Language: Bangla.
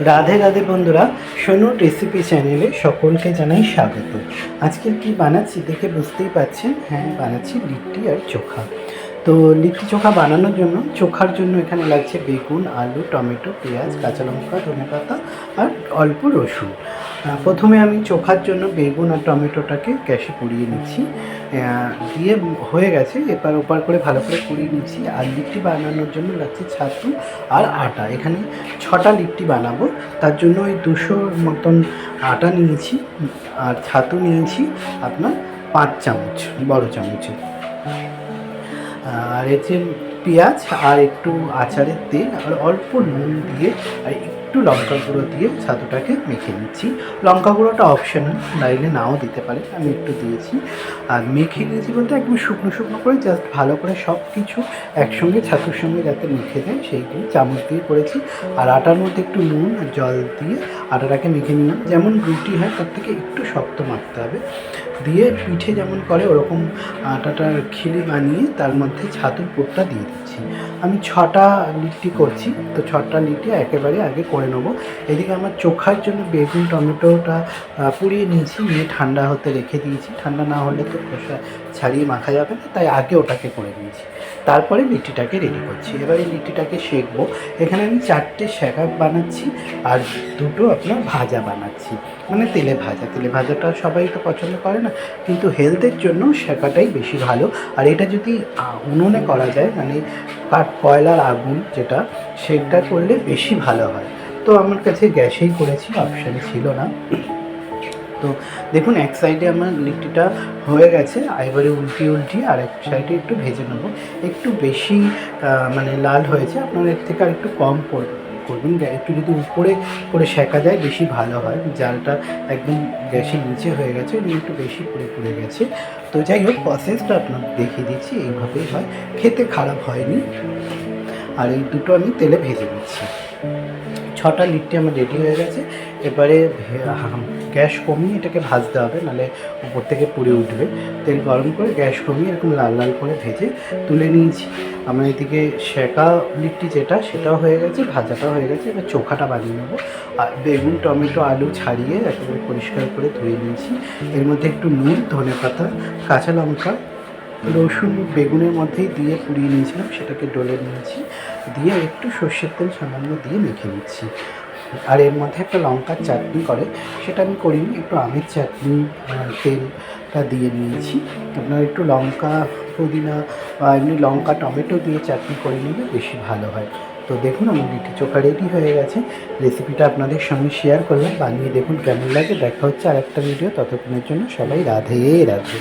রাধে রাধে বন্ধুরা, সোনু রেসিপি চ্যানেলে সকলকে জানাই স্বাগত। আজকে কি বানাচ্ছি দেখে বুঝতেই পারছেন। হ্যাঁ, বানাচ্ছি লিট্টি আর চোখা। তো লিট্টি চোখা বানানোর জন্য চোখার জন্য এখানে লাগছে বেগুন, আলু, টমেটো, পেঁয়াজ, কাঁচা লঙ্কা, ধনেপাতা আর অল্প রসুন। প্রথমে আমি চোখার জন্য বেগুন আর টমেটোটাকে গ্যাসে পুড়িয়ে নিচ্ছি। দিয়ে হয়ে গেছে, এবার ওপার করে ভালো করে পুড়িয়ে নিচ্ছি। আর লিট্টি বানানোর জন্য লাগছে ছাতু আর আটা। এখানে 6টা লিট্টি বানাবো, তার জন্য ওই 200 মতন আটা নিয়েছি আর ছাতু নিয়েছি আপনার 5 চামচ, বড় চামচে। আর এতে পেঁয়াজ আর একটু আচারের তেল আর অল্প নুন দিয়ে আর একটু লঙ্কা গুঁড়ো দিয়ে ছাতুটাকে মেখে নিচ্ছি। লঙ্কা গুঁড়োটা অপশনাল, নাইলে নাও দিতে পারে, আমি একটু দিয়েছি। আর মেখে নিয়েছি বলতে একদম শুকনো শুকনো করে, জাস্ট ভালো করে সব কিছু একসঙ্গে ছাতুর সঙ্গে যাতে মেখে দেয় সেইগুলো চামচ দিয়ে করেছি। আর আটার মধ্যে একটু নুন আর জল দিয়ে আটাটাকে মেখে নিলাম। যেমন রুটি হয় তার থেকে একটু শক্ত মাখতে হবে, দিয়ে পিঠে যেমন করে ওরকম আটাটার খিলি বানিয়ে তার মধ্যে ছাতুর পুরটা দিয়ে দিচ্ছি। আমি 6টা লিট্টি করছি, তো 6টা লিট্টি একেবারে আগে করে নেবো। এদিকে আমার চোখার জন্য বেগুন টমেটোটা পুড়িয়ে নিয়েছি, নিয়ে ঠান্ডা হতে রেখে দিয়েছি। ঠান্ডা না হলে তো খোসা ছাড়িয়ে মাখা যাবে না, তাই আগে ওটাকে করে নিয়েছি। তারপরে লিট্টিটাকে রেডি করছি। এবারে লিট্টিটাকে সেঁকবো। এখানে আমি 4টে সেঁকা বানাচ্ছি আর 2টো আপনার ভাজা বানাচ্ছি, মানে তেলে ভাজা। তেলে ভাজাটা সবাই তো পছন্দ করে না, কিন্তু হেলথের জন্য সেঁকাটাই বেশি ভালো। আর এটা যদি উনুনে করা যায়, মানে কয়লার আগুন যেটা, সেটা করলে বেশি ভালো হয়। তো আমার কাছে গ্যাসেই করেছি, অপশান ছিল না। তো দেখুন, এক সাইডে আমার লিট্টিটা হয়ে গেছে, এবারে উল্টিয়ে আর এক সাইডে একটু ভেজে নেবো। একটু বেশি মানে লাল হয়েছে, আপনার এর থেকে আর একটু কম করবেন। একটু যদি উপরে করে সেঁকা যায় বেশি ভালো হয়। জালটা একদম গ্যাসের নিচে হয়ে গেছে, একটু বেশি পুড়ে গেছে। তো যাই হোক, প্রসেসটা আপনার দেখিয়ে দিচ্ছি, এইভাবেই হয়, খেতে খারাপ হয়নি। আর এই দুটো আমি তেলে ভেজে নিচ্ছি। 6টা লিট্টি আমার রেডি হয়ে গেছে। এবারে গ্যাস কমিয়ে এটাকে ভাজতে হবে, নাহলে উপর থেকে পুড়ে উঠবে। তেল গরম করে গ্যাস কমিয়ে এরকম লাল লাল করে ভেজে তুলে নিয়েছি। আমার এদিকে সেঁকা লিট্টি যেটা, সেটাও হয়ে গেছে, ভাজাটাও হয়ে গেছে। এবার চোখাটা বানিয়ে নেবো। আর বেগুন টমেটো আলু ছাড়িয়ে একেবারে পরিষ্কার করে ধুয়ে নিয়েছি। এর মধ্যে একটু নুন, ধনেপাতা, কাঁচা লঙ্কা, রসুন বেগুনের মধ্যেই দিয়ে পুড়িয়ে নিয়েছিলাম, সেটাকে ডলে নিয়েছি। দিয়ে একটু সর্ষের তেল সামান্য দিয়ে মেখে নিচ্ছি। আর এর মধ্যে একটা লঙ্কার চাটনি করে, সেটা আমি করিনি, একটু আমের চাটনি তেলটা দিয়ে নিয়েছি। আপনার একটু লঙ্কা পুদিনা বা এমনি লঙ্কা টমেটো দিয়ে চাটনি করে নিলে বেশি ভালো হয়। তো দেখুন, আমার লিট্টি চোখা রেডি হয়ে গেছে। রেসিপিটা আপনাদের সঙ্গে শেয়ার করলাম, বানিয়ে দেখুন কেমন লাগে। দেখা হচ্ছে আরেকটা ভিডিও, ততক্ষণের জন্য সবাই রাধে রাধে।